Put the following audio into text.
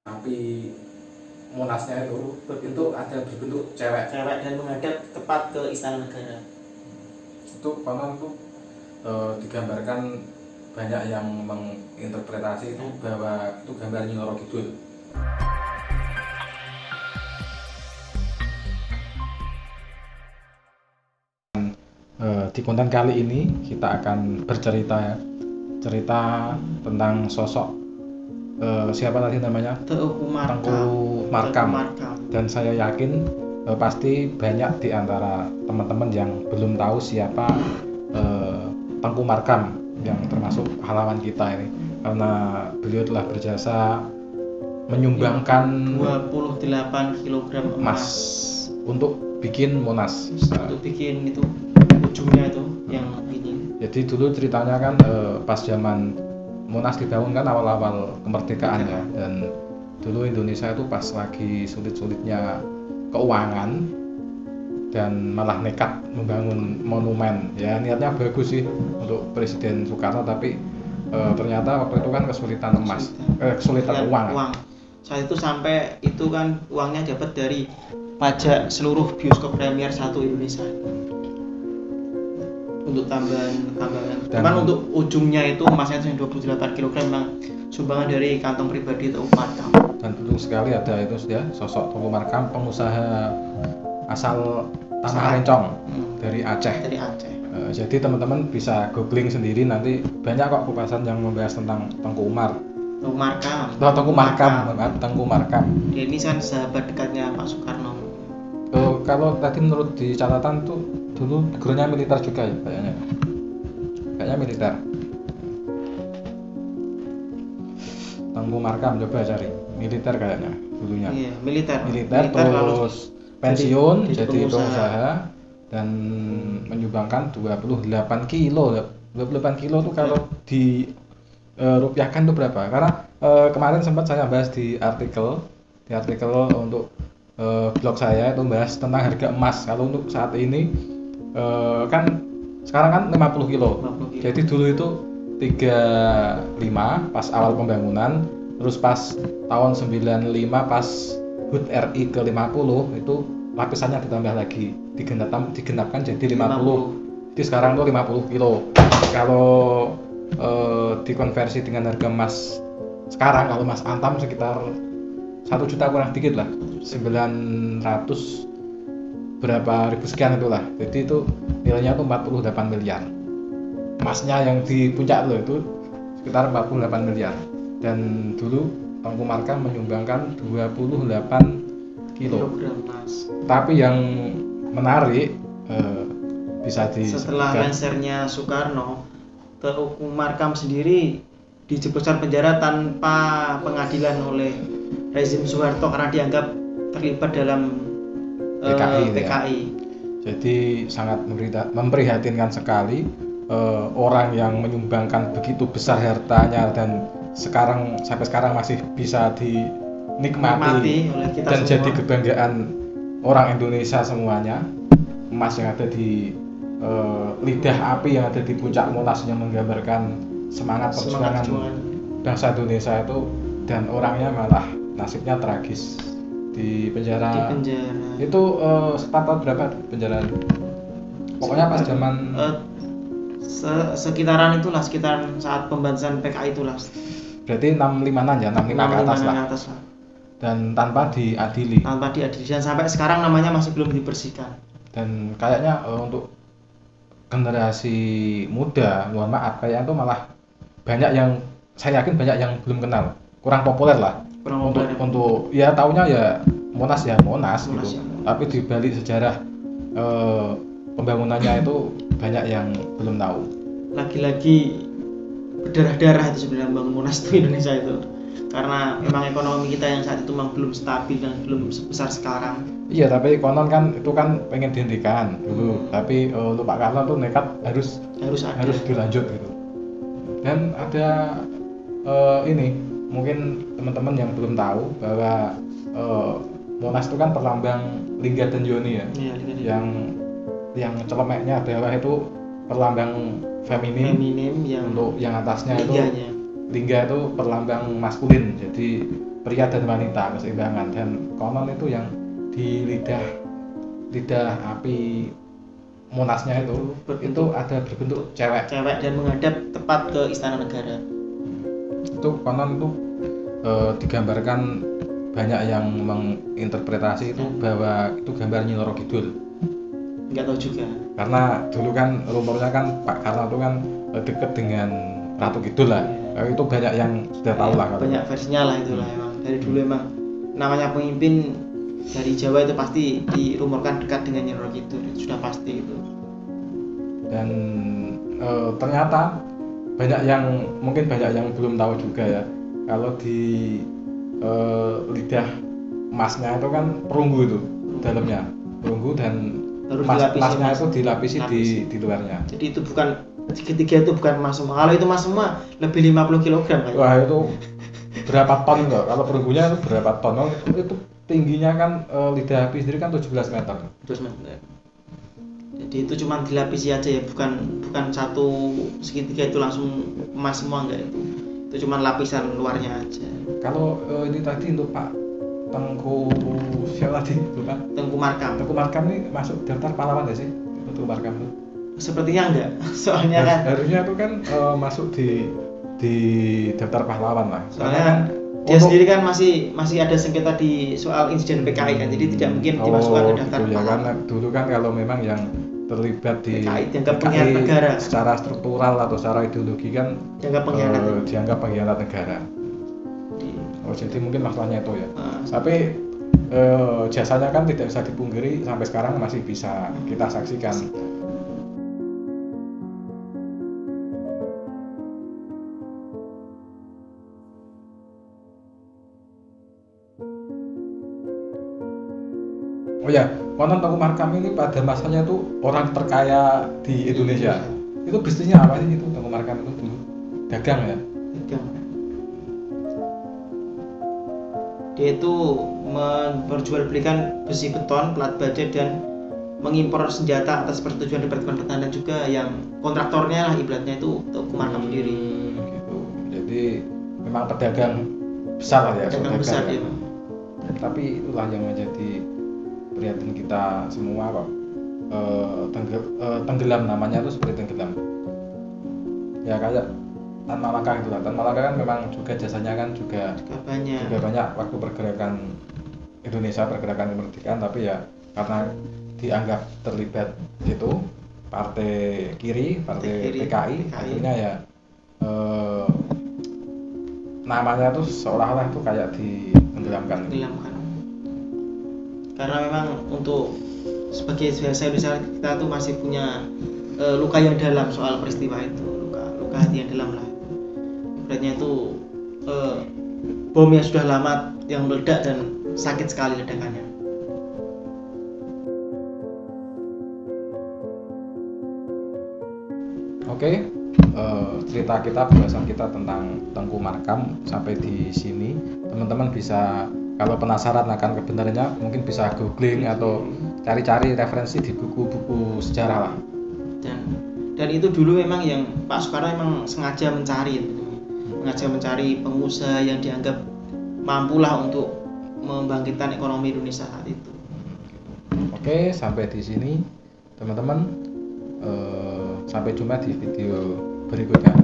Tapi Monasnya itu ada berbentuk cewek dan menghadap tepat ke Istana Negara. Itu konon tuh digambarkan banyak yang menginterpretasi itu bahwa itu gambar Nyi Roro Kidul. Di konten kali ini kita akan bercerita cerita tentang sosok siapa tadi namanya? Tengku Markam. Dan saya yakin pasti banyak di antara teman-teman yang belum tahu siapa Tengku Markam yang termasuk pahlawan kita ini, karena beliau telah berjasa menyumbangkan 28 kg emas untuk bikin Monas. Untuk bikin itu ujungnya itu yang ini. Jadi dulu ceritanya kan pas zaman Monas dibangun kan awal-awal kemerdekaannya, dan dulu Indonesia itu pas lagi sulit-sulitnya keuangan dan malah nekat membangun monumen. Ya niatnya bagus sih untuk Presiden Soekarno, tapi ternyata waktu itu kan kesulitan uang. Saat itu sampai itu kan uangnya dapat dari pajak seluruh bioskop premier 1 Indonesia. Untuk tambahan. Cuman untuk ujungnya itu emasnya yang 28 kg memang sumbangan dari kantong pribadi Tengku Markam. Dan betul sekali ada itu ya, sosok Tengku Markam, pengusaha asal Tanah Rencong dari Aceh. Jadi teman-teman bisa googling sendiri, nanti banyak kok kupasan yang membahas tentang Tengku Markam. Dia ini kan sahabat dekatnya Pak Soekarno. Kalau tadi menurut di catatan tuh dulu backgroundnya militer juga ya kayaknya militer. Tengku Markam coba cari militer kayaknya dulunya. Iya, militer terus pensiun jadi pengusaha dan menyumbangkan 28 kilo tuh kalau di rupiahkan tuh berapa? Karena kemarin sempat saya bahas di artikel untuk blog saya itu bahas tentang harga emas. Kalau untuk saat ini kan sekarang kan 50 kilo. Jadi dulu itu 35 pas awal pembangunan, terus pas tahun 95 pas HUT RI ke 50 itu lapisannya ditambah lagi, digenapkan jadi 50. Jadi sekarang tuh 50 kilo. Kalau dikonversi dengan harga emas sekarang, kalau emas antam sekitar 1 juta kurang dikit lah, 900 berapa ribu sekian itulah. Jadi itu nilainya tuh 48 miliar. Emasnya yang di puncak loh itu sekitar 48 miliar. Dan dulu Tengku Markam menyumbangkan 28 kilo emas. Tapi yang menarik setelah lengsernya Soekarno, Tengku Markam sendiri dijebloskan penjara tanpa pengadilan oleh rezim Soeharto karena dianggap terlibat dalam PKI. Ya. Jadi sangat memprihatinkan sekali, orang yang menyumbangkan begitu besar hartanya dan sampai sekarang masih bisa dinikmati oleh kita dan semua. Jadi kebanggaan orang Indonesia semuanya. Emas yang ada di lidah api yang ada di puncak Monas yang menggambarkan semangat perjuangan bangsa Indonesia itu, dan orangnya malah nasibnya tragis di penjara. Itu sekitar berapa penjara? Pokoknya pas zaman sekitaran saat pembangunan PKI itulah. Berarti 65-an ya, 65 ke atas lah. Dan tanpa diadili. Dan sampai sekarang namanya masih belum dibersihkan. Dan kayaknya untuk generasi muda, mohon maaf, kayaknya itu malah saya yakin banyak yang belum kenal, kurang populer lah. Untuk ya taunya ya Monas gitu. Tapi di balik sejarah pembangunannya itu banyak yang belum tahu. Lagi-lagi berdarah-darah itu sebenarnya bangun Monas itu Indonesia itu, karena memang ekonomi kita yang saat itu memang belum stabil dan belum sebesar sekarang. Iya, tapi konon kan itu kan pengen dihentikan dulu, tapi untuk Pak Karno tuh nekat harus dilanjut gitu. Dan ada ini mungkin teman-teman yang belum tahu bahwa Monas itu kan perlambang Lingga dan Yoni ya. Iya, yang celemeknya adalah itu perlambang feminim yang untuk yang atasnya itu Lingga itu perlambang maskulin. Jadi pria dan wanita, keseimbangan. Dan konon itu yang di lidah api Monasnya itu ada berbentuk cewek dan menghadap tepat ke Istana Negara. Itu konon itu digambarkan, banyak yang menginterpretasi itu bahwa itu gambar Nyi Roro Kidul. Nggak tahu juga. Karena dulu kan rumornya kan Pak Karno itu kan deket dengan Ratu Kidul lah. Itu banyak yang sudah tahu lah. Banyak versinya lah itulah emang. Dari dulu emang namanya pemimpin dari Jawa itu pasti dirumorkan dekat dengan Nyi Roro Kidul, itu sudah pasti itu. Dan ternyata banyak yang belum tahu juga ya, kalau di lidah emasnya itu kan perunggu itu dalamnya, perunggu dan emasnya itu dilapisi di luarnya. Jadi itu bukan segitiga, itu bukan emas semua. Kalau itu emas semua lebih 50 kg kayaknya. Wah, itu berapa ton enggak? Kalau perunggunya itu berapa ton? Itu tingginya kan lidah api sendiri kan 17 meter. 17 meter. Jadi itu cuma dilapisi aja ya, bukan satu segitiga itu langsung emas semua, enggak itu. Itu cuma lapisan luarnya aja. Kalau ini tadi untuk Pak Tengku siapa tadi? Lupa. Tengku Markam. Tengku Markam ini masuk daftar pahlawan nggak sih? Tengku Markam itu? Sepertinya enggak. Soalnya kan harusnya itu kan masuk di daftar pahlawan lah. Soalnya kan dia sendiri kan masih ada sengketa di soal insiden PKI kan, jadi tidak mungkin dimasukkan ke daftar pahlawan. Ya kan dulu kan kalau memang yang terlibat di PKI negara secara struktural atau secara ideologi kan dianggap pengkhianat negara. Jadi mungkin masalahnya itu ya. Tapi jasanya kan tidak bisa dipungkiri, sampai sekarang masih bisa kita saksikan. Oh ya, konon Tengku Markam ini pada masanya itu orang terkaya di Indonesia. Itu bisnisnya apa sih itu Tengku Markam itu dulu? Dagang ya? Dagang. Dia itu memperjualbelikan besi beton, plat baja, dan mengimpor senjata atas persetujuan Departemen Pertahanan juga, yang kontraktornya lah ibaratnya itu Tengku Markam sendiri. Gitu. Jadi memang pedagang besar lah ya. Pedagang besar ya. Tapi itulah yang menjadi perhatian kita semua kok. Tenggelam namanya itu seperti tenggelam. Ya kayak Tan Malaka gitu lah. Tan Malaka kan memang juga jasanya kan juga banyak waktu pergerakan Indonesia, pergerakan kemerdekaan, tapi ya karena dianggap terlibat itu partai kiri, partai PKI, akhirnya ya namanya tuh seolah-olah itu kayak ditenggelamkan. Karena memang untuk sebagai bangsa Indonesia kita tuh masih punya luka yang dalam soal peristiwa itu, luka hati yang dalam lah. Ibaratnya itu bom yang sudah lama yang meledak dan sakit sekali ledakannya. Oke, cerita kita, pembahasan kita tentang Tengku Markam sampai di sini. Teman-teman bisa, kalau penasaran akan kebenarannya, mungkin bisa googling atau cari-cari referensi di buku-buku sejarah lah. Dan itu dulu memang yang Pak Soekarno memang sengaja mencari pengusaha yang dianggap mampulah untuk membangkitkan ekonomi Indonesia saat itu. Oke, sampai di sini teman-teman. Sampai jumpa di video berikutnya.